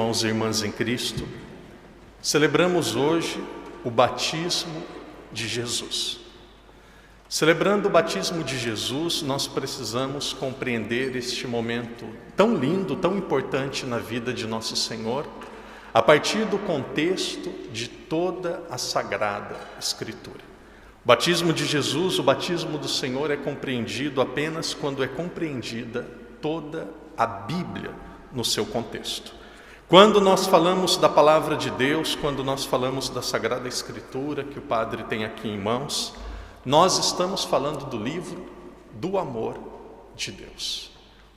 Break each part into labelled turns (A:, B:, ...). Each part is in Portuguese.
A: irmãos e irmãs em Cristo, celebramos hoje o batismo de Jesus. Celebrando o batismo de Jesus, nós precisamos compreender este momento tão lindo, tão importante na vida de nosso Senhor, a partir do contexto de toda a Sagrada Escritura. O batismo de Jesus, o batismo do Senhor é compreendido apenas quando é compreendida toda a Bíblia no seu contexto. Quando nós falamos da palavra de Deus, quando nós falamos da Sagrada Escritura, que o Padre tem aqui em mãos, nós estamos falando do livro do amor de Deus.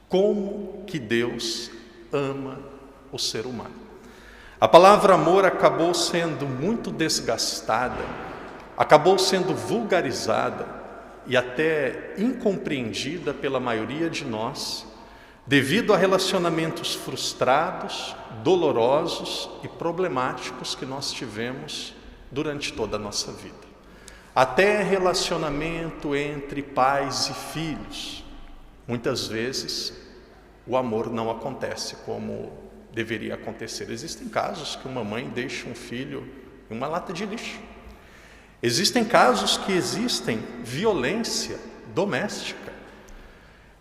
A: Como que Deus ama o ser humano. A palavra amor acabou sendo muito desgastada, acabou sendo vulgarizada e até incompreendida pela maioria de nós, devido a relacionamentos frustrados, dolorosos e problemáticos que nós tivemos durante toda a nossa vida. Até relacionamento entre pais e filhos. Muitas vezes o amor não acontece como deveria acontecer. Existem casos que uma mãe deixa um filho em uma lata de lixo. Existem casos que existem violência doméstica.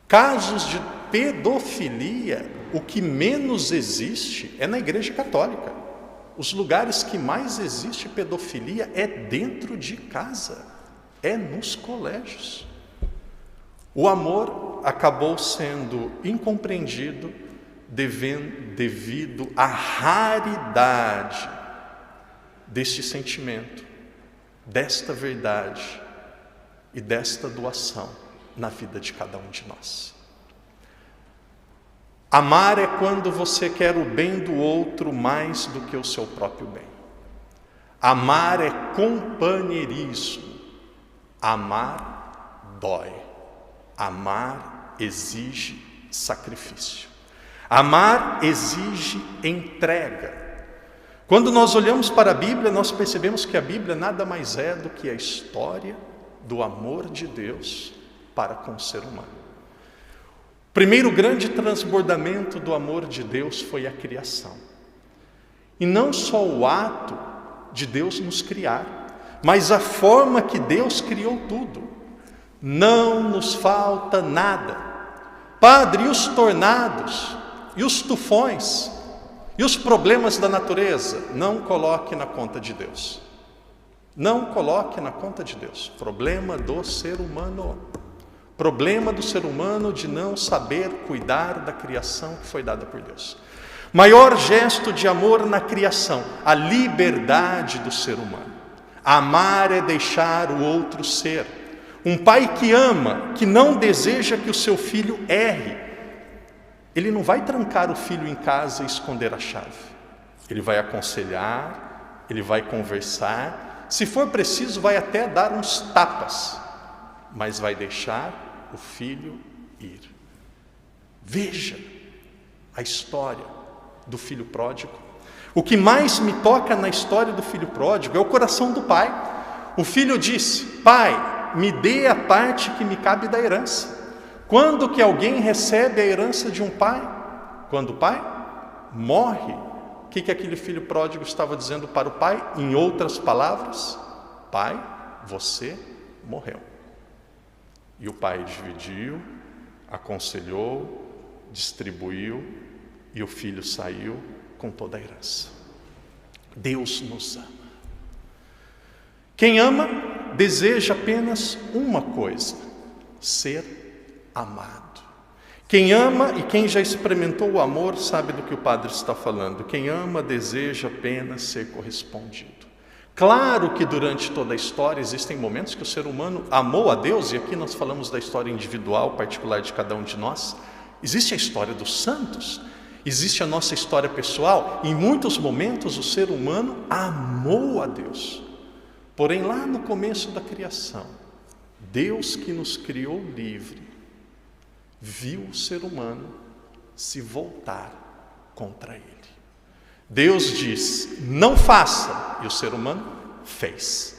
A: Casos de pedofilia, o que menos existe é na Igreja Católica. Os lugares que mais existe pedofilia é dentro de casa, é nos colégios. O amor acabou sendo incompreendido devido à raridade deste sentimento, desta verdade e desta doação na vida de cada um de nós. Amar é quando você quer o bem do outro mais do que o seu próprio bem. Amar é companheirismo. Amar dói. Amar exige sacrifício. Amar exige entrega. Quando nós olhamos para a Bíblia, nós percebemos que a Bíblia nada mais é do que a história do amor de Deus para com o ser humano. O primeiro grande transbordamento do amor de Deus foi a criação. E não só o ato de Deus nos criar, mas a forma que Deus criou tudo. Não nos falta nada. Padre, e os tornados? E os tufões? E os problemas da natureza? Não coloque na conta de Deus. Não coloque na conta de Deus. Problema do ser humano. Problema do ser humano de não saber cuidar da criação que foi dada por Deus. Maior gesto de amor na criação, a liberdade do ser humano. Amar é deixar o outro ser. Um pai que ama, que não deseja que o seu filho erre, ele não vai trancar o filho em casa e esconder a chave. Ele vai aconselhar, ele vai conversar, se for preciso vai até dar uns tapas, mas vai deixar o filho ir. Veja a história do filho pródigo. O que mais me toca na história do filho pródigo é o coração do pai. O filho disse: pai, me dê a parte que me cabe da herança. Quando que alguém recebe a herança de um pai? Quando o pai morre. O que aquele filho pródigo estava dizendo para o pai? Em outras palavras: pai, você morreu. E o pai dividiu, aconselhou, distribuiu, e o filho saiu com toda a herança. Deus nos ama. Quem ama deseja apenas uma coisa: ser amado. Quem ama e quem já experimentou o amor sabe do que o Padre está falando. Quem ama deseja apenas ser correspondido. Claro que durante toda a história existem momentos que o ser humano amou a Deus, e aqui nós falamos da história individual, particular de cada um de nós. Existe a história dos santos, existe a nossa história pessoal. Em muitos momentos o ser humano amou a Deus. Porém, lá no começo da criação, Deus que nos criou livre, viu o ser humano se voltar contra ele. Deus diz: não faça, e o ser humano fez.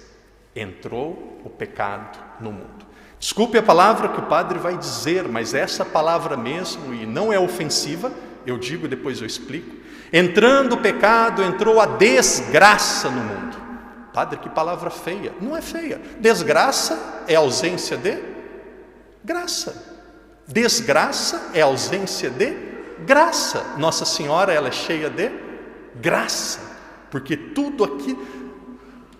A: Entrou o pecado no mundo. Desculpe a palavra que o padre vai dizer, mas essa palavra mesmo, e não é ofensiva, eu digo e depois eu explico. Entrando o pecado, entrou a desgraça no mundo. Padre, que palavra feia. Não é feia. Desgraça é ausência de graça. Desgraça é ausência de graça. Nossa Senhora, ela é cheia de graça. Porque tudo aqui...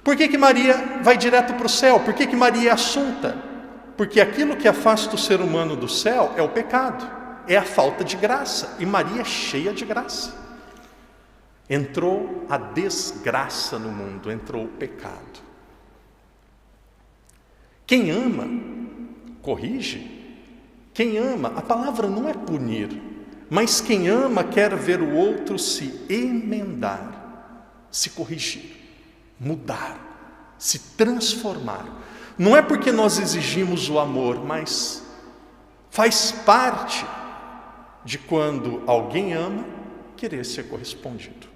A: Por que Maria vai direto para o céu? Por que Maria é assunta? Porque aquilo que afasta o ser humano do céu é o pecado, é a falta de graça. E Maria é cheia de graça. Entrou a desgraça no mundo, entrou o pecado. Quem ama, corrige. Quem ama, a palavra não é punir, mas quem ama quer ver o outro se emendar, se corrigir, mudar, se transformar. Não é porque nós exigimos o amor, mas faz parte de quando alguém ama, querer ser correspondido.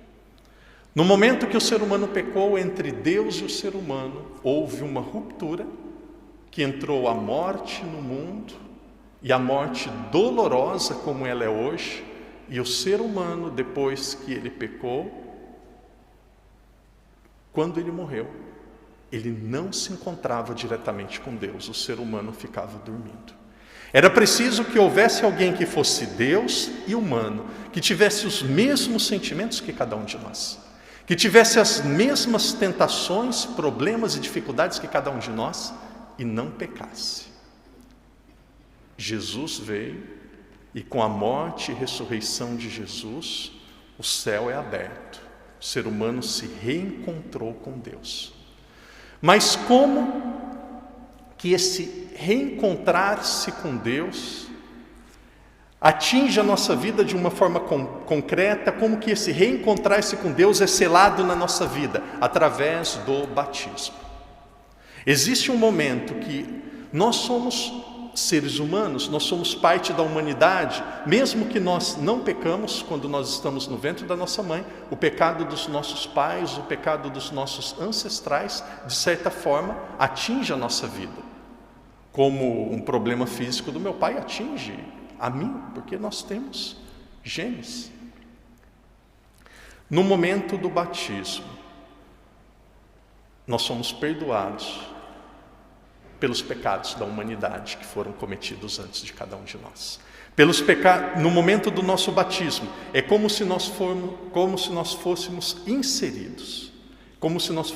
A: No momento que o ser humano pecou, entre Deus e o ser humano, houve uma ruptura, que entrou a morte no mundo, e a morte dolorosa como ela é hoje, e o ser humano, depois que ele pecou, quando ele morreu, ele não se encontrava diretamente com Deus, o ser humano ficava dormindo. Era preciso que houvesse alguém que fosse Deus e humano, que tivesse os mesmos sentimentos que cada um de nós, que tivesse as mesmas tentações, problemas e dificuldades que cada um de nós, e não pecasse. Jesus veio, e com a morte e ressurreição de Jesus, o céu é aberto, o ser humano se reencontrou com Deus. Mas como que esse reencontrar-se com Deus atinge a nossa vida de uma forma concreta? Como que esse reencontrar-se com Deus é selado na nossa vida? Através do batismo. Existe um momento que nós somos seres humanos, nós somos parte da humanidade, mesmo que nós não pecamos quando nós estamos no ventre da nossa mãe, o pecado dos nossos pais, o pecado dos nossos ancestrais, de certa forma, atinge a nossa vida. Como um problema físico do meu pai atinge a mim, porque nós temos genes. No momento do batismo, nós somos perdoados pelos pecados da humanidade que foram cometidos antes de cada um de nós. No momento do nosso batismo, é como se nós fôssemos inseridos, como se nós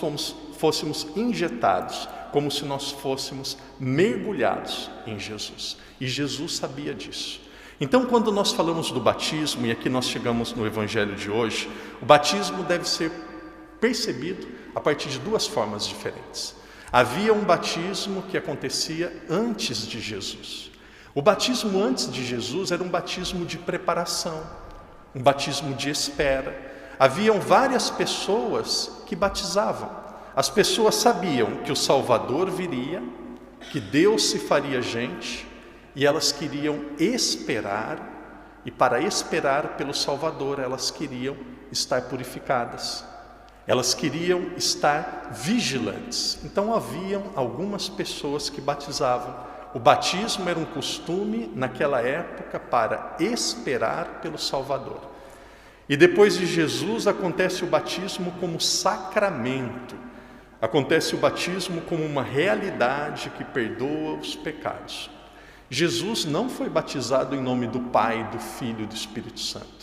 A: fôssemos injetados, como se nós fôssemos mergulhados em Jesus. E Jesus sabia disso. Então, quando nós falamos do batismo, e aqui nós chegamos no Evangelho de hoje, o batismo deve ser percebido a partir de duas formas diferentes. Havia um batismo que acontecia antes de Jesus. O batismo antes de Jesus era um batismo de preparação, um batismo de espera. Haviam várias pessoas que batizavam. As pessoas sabiam que o Salvador viria, que Deus se faria gente, e elas queriam esperar, e para esperar pelo Salvador, elas queriam estar purificadas. Elas queriam estar vigilantes. Então haviam algumas pessoas que batizavam. O batismo era um costume naquela época para esperar pelo Salvador. E depois de Jesus acontece o batismo como sacramento. Acontece o batismo como uma realidade que perdoa os pecados. Jesus não foi batizado em nome do Pai, do Filho e do Espírito Santo.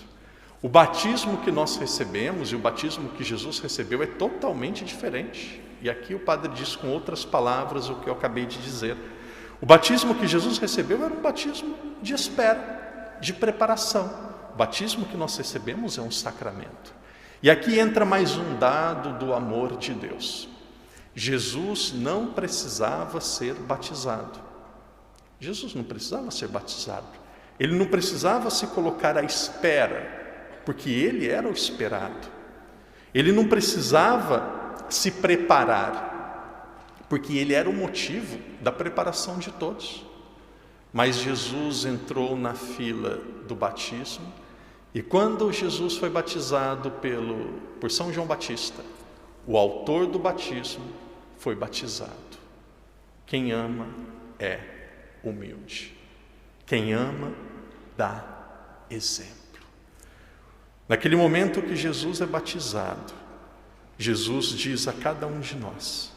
A: O batismo que nós recebemos e o batismo que Jesus recebeu é totalmente diferente. E aqui o padre diz com outras palavras o que eu acabei de dizer. O batismo que Jesus recebeu era um batismo de espera, de preparação. O batismo que nós recebemos é um sacramento. E aqui entra mais um dado do amor de Deus. Jesus não precisava ser batizado. Jesus não precisava ser batizado. Ele não precisava se colocar à espera, porque ele era o esperado. Ele não precisava se preparar, porque ele era o motivo da preparação de todos. Mas Jesus entrou na fila do batismo, e quando Jesus foi batizado por São João Batista, o autor do batismo foi batizado. Quem ama é humilde. Quem ama dá exemplo. Naquele momento que Jesus é batizado, Jesus diz a cada um de nós: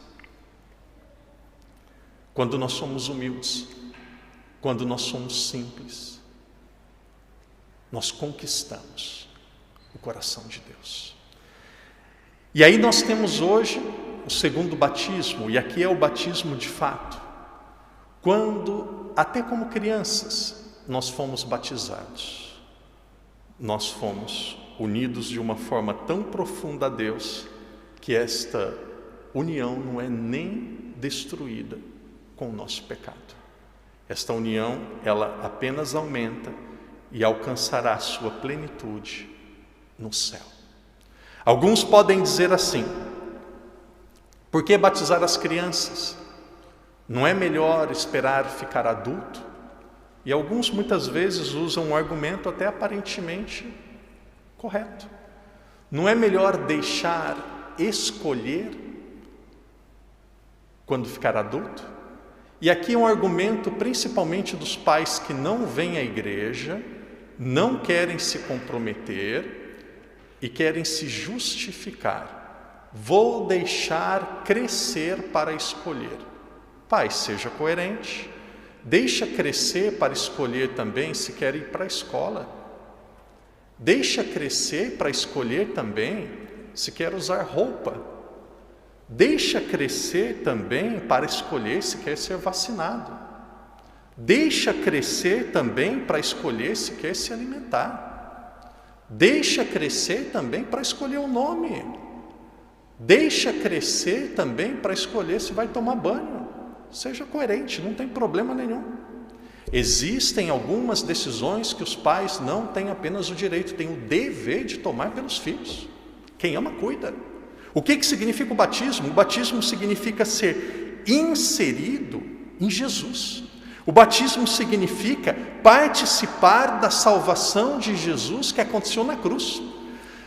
A: quando nós somos humildes, quando nós somos simples, nós conquistamos o coração de Deus. E aí nós temos hoje o segundo batismo, e aqui é o batismo de fato, quando, até como crianças, nós fomos batizados. Nós fomos unidos de uma forma tão profunda a Deus, que esta união não é nem destruída com o nosso pecado. Esta união, ela apenas aumenta e alcançará a sua plenitude no céu. Alguns podem dizer assim: por que batizar as crianças? Não é melhor esperar ficar adulto? E alguns muitas vezes usam um argumento até aparentemente correto. Não é melhor deixar escolher quando ficar adulto? E aqui é um argumento principalmente dos pais que não vêm à igreja, não querem se comprometer e querem se justificar. Vou deixar crescer para escolher. Pai, seja coerente. Deixa crescer para escolher também se quer ir para a escola. Deixa crescer para escolher também se quer usar roupa. Deixa crescer também para escolher se quer ser vacinado. Deixa crescer também para escolher se quer se alimentar. Deixa crescer também para escolher o nome. Deixa crescer também para escolher se vai tomar banho. Seja coerente, não tem problema nenhum. Existem algumas decisões que os pais não têm apenas o direito, têm o dever de tomar pelos filhos. Quem ama, cuida. O que significa o batismo? O batismo significa ser inserido em Jesus. O batismo significa participar da salvação de Jesus que aconteceu na cruz.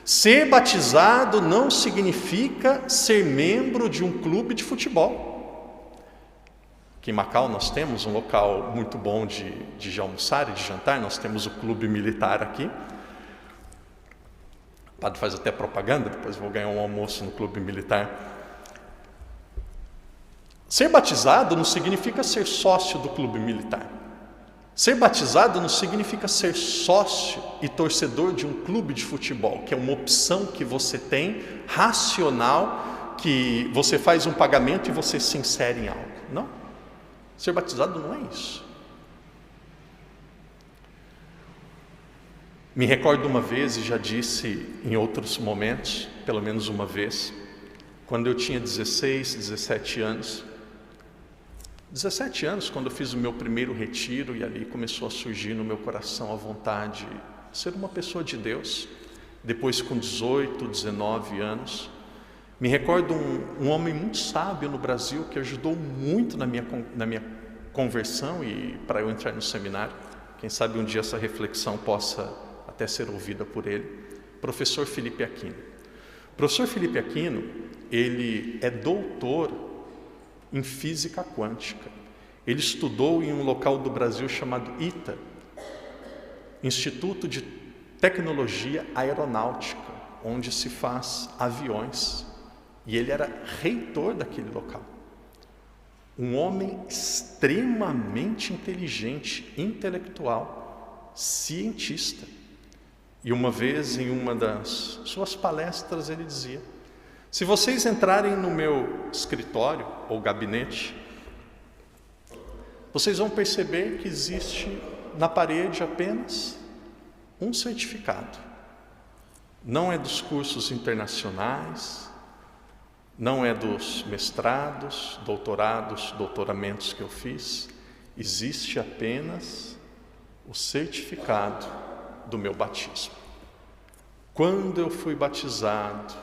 A: Ser batizado não significa ser membro de um clube de futebol. Aqui em Macau nós temos um local muito bom de almoçar e de jantar, nós temos o clube militar aqui. O padre faz até propaganda, depois vou ganhar um almoço no clube militar. Ser batizado não significa ser sócio do clube militar. Ser batizado não significa ser sócio e torcedor de um clube de futebol, que é uma opção que você tem, racional, que você faz um pagamento e você se insere em algo. Não. Ser batizado não é isso. Me recordo uma vez, e já disse em outros momentos, pelo menos uma vez, quando eu tinha 16, 17 anos. 17 anos, quando eu fiz o meu primeiro retiro, e ali começou a surgir no meu coração a vontade de ser uma pessoa de Deus. Depois, com 18, 19 anos, me recordo um homem muito sábio no Brasil, que ajudou muito na minha conversão e para eu entrar no seminário. Quem sabe um dia essa reflexão possa até ser ouvida por ele. Professor Felipe Aquino. O professor Felipe Aquino, ele é doutor em física quântica. Ele estudou em um local do Brasil chamado ITA, Instituto de Tecnologia Aeronáutica, onde se faz aviões. E ele era reitor daquele local. Um homem extremamente inteligente, intelectual, cientista. E uma vez, em uma das suas palestras, ele dizia: se vocês entrarem no meu escritório ou gabinete, vocês vão perceber que existe na parede apenas um certificado. Não é dos cursos internacionais, não é dos mestrados, doutorados, doutoramentos que eu fiz. Existe apenas o certificado do meu batismo. Quando eu fui batizado,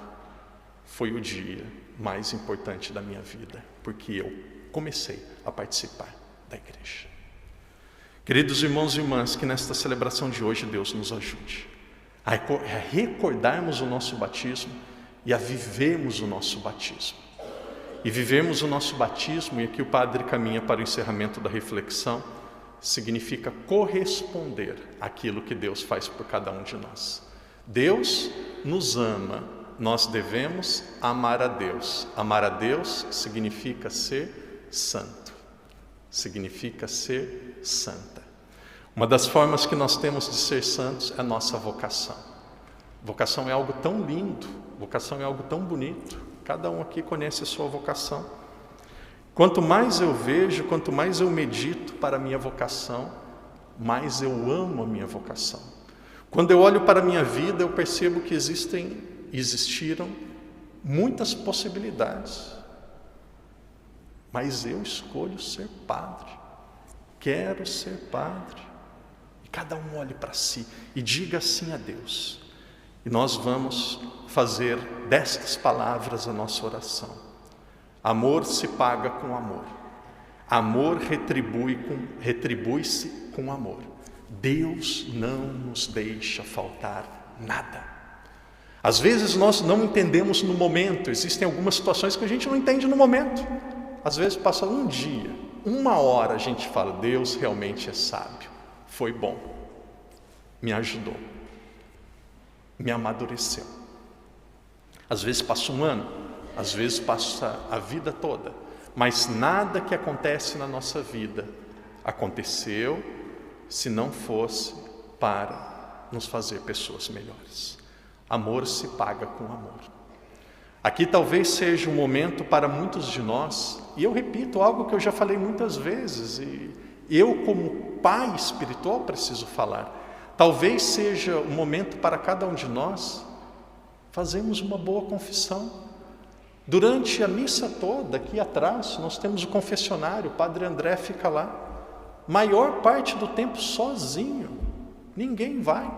A: foi o dia mais importante da minha vida, porque eu comecei a participar da igreja. Queridos irmãos e irmãs, que nesta celebração de hoje Deus nos ajude a recordarmos o nosso batismo e a vivermos o nosso batismo. E vivermos o nosso batismo, e aqui o padre caminha para o encerramento da reflexão, significa corresponder àquilo que Deus faz por cada um de nós. Deus nos ama, nós devemos amar a Deus. Amar a Deus significa ser santo, significa ser santa. Uma das formas que nós temos de ser santos é a nossa vocação. Vocação é algo tão lindo, vocação é algo tão bonito. Cada um aqui conhece a sua vocação. Quanto mais eu vejo, quanto mais eu medito para a minha vocação, mais eu amo a minha vocação. Quando eu olho para a minha vida, eu percebo que existiram muitas possibilidades. Mas eu escolho ser padre. Quero ser padre. E cada um olhe para si e diga sim a Deus. E nós vamos fazer destas palavras a nossa oração. Amor se paga com amor. Amor retribui-se com amor. Deus não nos deixa faltar nada. Às vezes nós não entendemos no momento. Existem algumas situações que a gente não entende no momento. Às vezes passa um dia, 1 hora, a gente fala: Deus realmente é sábio, foi bom, me ajudou, me amadureceu. Às vezes passa 1 ano, às vezes passa a vida toda, mas nada que acontece na nossa vida aconteceu se não fosse para nos fazer pessoas melhores. Amor se paga com amor. Aqui talvez seja um momento para muitos de nós, e eu repito algo que eu já falei muitas vezes, e eu como pai espiritual preciso falar. Talvez seja um momento para cada um de nós fazermos uma boa confissão. Durante a missa toda, aqui atrás, nós temos o confessionário, o Padre André fica lá. Maior parte do tempo sozinho, ninguém vai.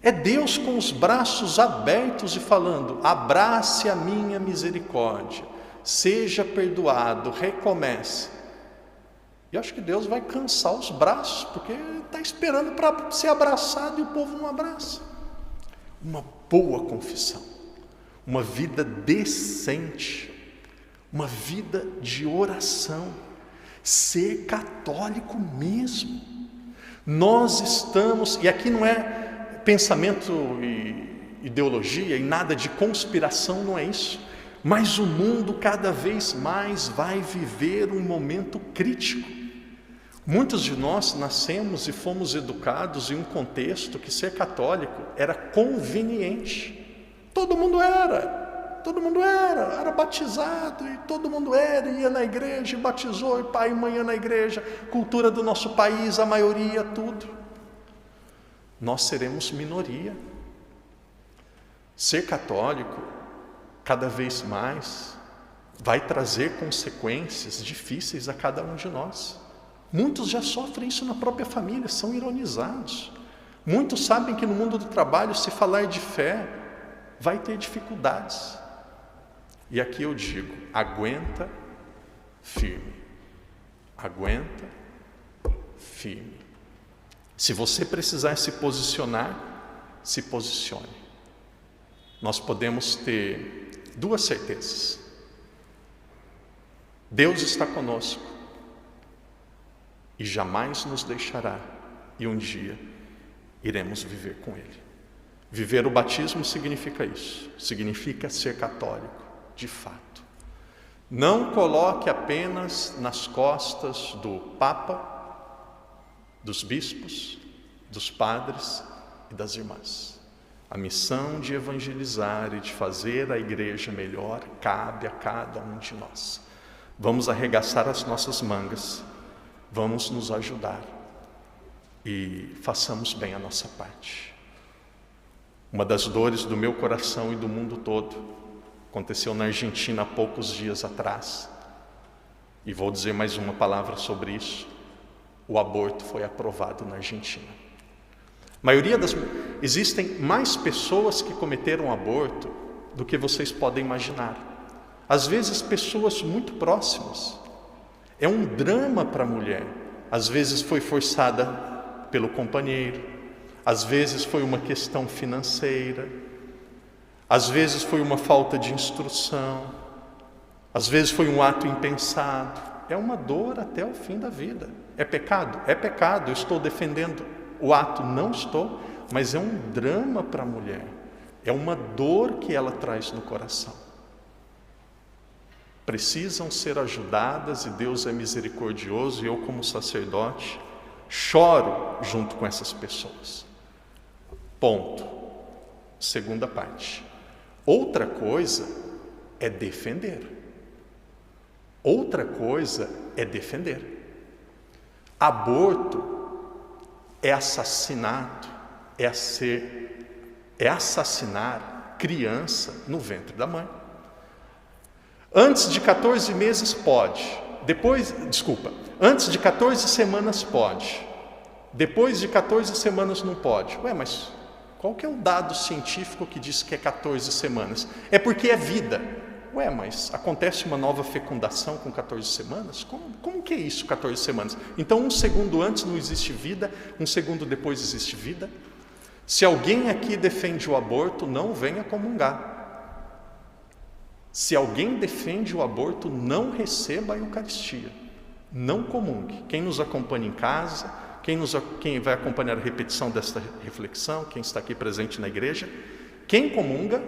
A: É Deus com os braços abertos e falando: abrace a minha misericórdia, seja perdoado, recomece. E acho que Deus vai cansar os braços, porque está esperando para ser abraçado e o povo não abraça. Uma boa confissão, uma vida decente, uma vida de oração, ser católico mesmo. Nós estamos, e aqui não é pensamento e ideologia e nada de conspiração, não é isso, mas o mundo cada vez mais vai viver um momento crítico. Muitos de nós nascemos e fomos educados em um contexto que ser católico era conveniente. Todo mundo era batizado, e todo mundo ia na igreja, e batizou, e pai e mãe ia na igreja, cultura do nosso país, a maioria, tudo. Nós seremos minoria. Ser católico, cada vez mais, vai trazer consequências difíceis a cada um de nós. Muitos já sofrem isso na própria família, são ironizados. Muitos sabem que no mundo do trabalho, se falar de fé, vai ter dificuldades. E aqui eu digo: aguenta firme. Aguenta firme. Se você precisar se posicionar, se posicione. Nós podemos ter 2 certezas. Deus está conosco e jamais nos deixará, e um dia iremos viver com Ele. Viver o batismo significa isso, significa ser católico, de fato. Não coloque apenas nas costas do Papa, dos bispos, dos padres e das irmãs. A missão de evangelizar e de fazer a igreja melhor cabe a cada um de nós. Vamos arregaçar as nossas mangas, vamos nos ajudar e façamos bem a nossa parte. Uma das dores do meu coração e do mundo todo aconteceu na Argentina há poucos dias atrás, e vou dizer mais uma palavra sobre isso. O aborto foi aprovado na Argentina. Existem mais pessoas que cometeram aborto do que vocês podem imaginar. Às vezes pessoas muito próximas. É um drama para a mulher. Às vezes foi forçada pelo companheiro, às vezes foi uma questão financeira, às vezes foi uma falta de instrução, às vezes foi um ato impensado. É uma dor até o fim da vida. É pecado? É pecado. Eu estou defendendo o ato? Não estou. mas é um drama para a mulher, é uma dor que ela traz no coração. Precisam ser ajudadas, e Deus é misericordioso, e eu, como sacerdote, choro junto com essas pessoas. Ponto. Segunda parte. Outra coisa é defender. Outra coisa é defender. Aborto é assassinato, é assassinar criança no ventre da mãe. Antes de 14 meses pode, antes de 14 semanas pode, depois de 14 semanas não pode. Mas qual que é o dado científico que diz que é 14 semanas? É porque é vida. Mas acontece uma nova fecundação com 14 semanas? Como que é isso, 14 semanas? Então, um segundo antes não existe vida, um segundo depois existe vida? Se alguém aqui defende o aborto, não venha comungar. Se alguém defende o aborto, não receba a Eucaristia. Não comungue. Quem nos acompanha em casa, quem vai acompanhar a repetição desta reflexão, quem está aqui presente na igreja, quem comunga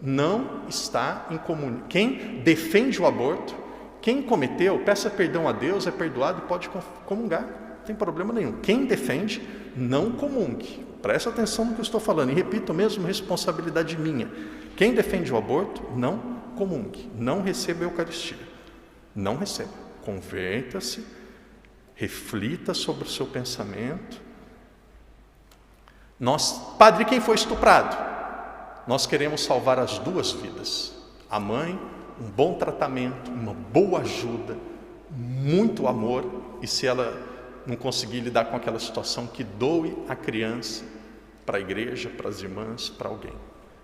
A: não está em comunhão. Quem defende o aborto, quem cometeu, peça perdão a Deus, é perdoado e pode comungar, não tem problema nenhum. Quem defende, não comungue. Presta atenção no que eu estou falando, e repito mesmo, responsabilidade minha. Quem defende o aborto, não comungue, não receba a Eucaristia, não receba. Converta-se, reflita sobre o seu pensamento. Padre, quem foi estuprado? Nós queremos salvar as duas vidas. A mãe, um bom tratamento, uma boa ajuda, muito amor, e se ela não conseguir lidar com aquela situação, que doe a criança para a igreja, para as irmãs, para alguém.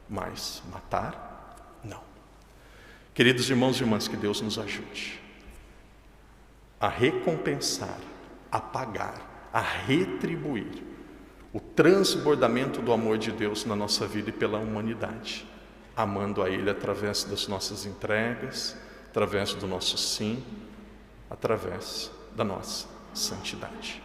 A: Mas matar, não. Queridos irmãos e irmãs, que Deus nos ajude a recompensar, a pagar, a retribuir o transbordamento do amor de Deus na nossa vida e pela humanidade, amando a Ele através das nossas entregas, através do nosso sim, através da nossa santidade.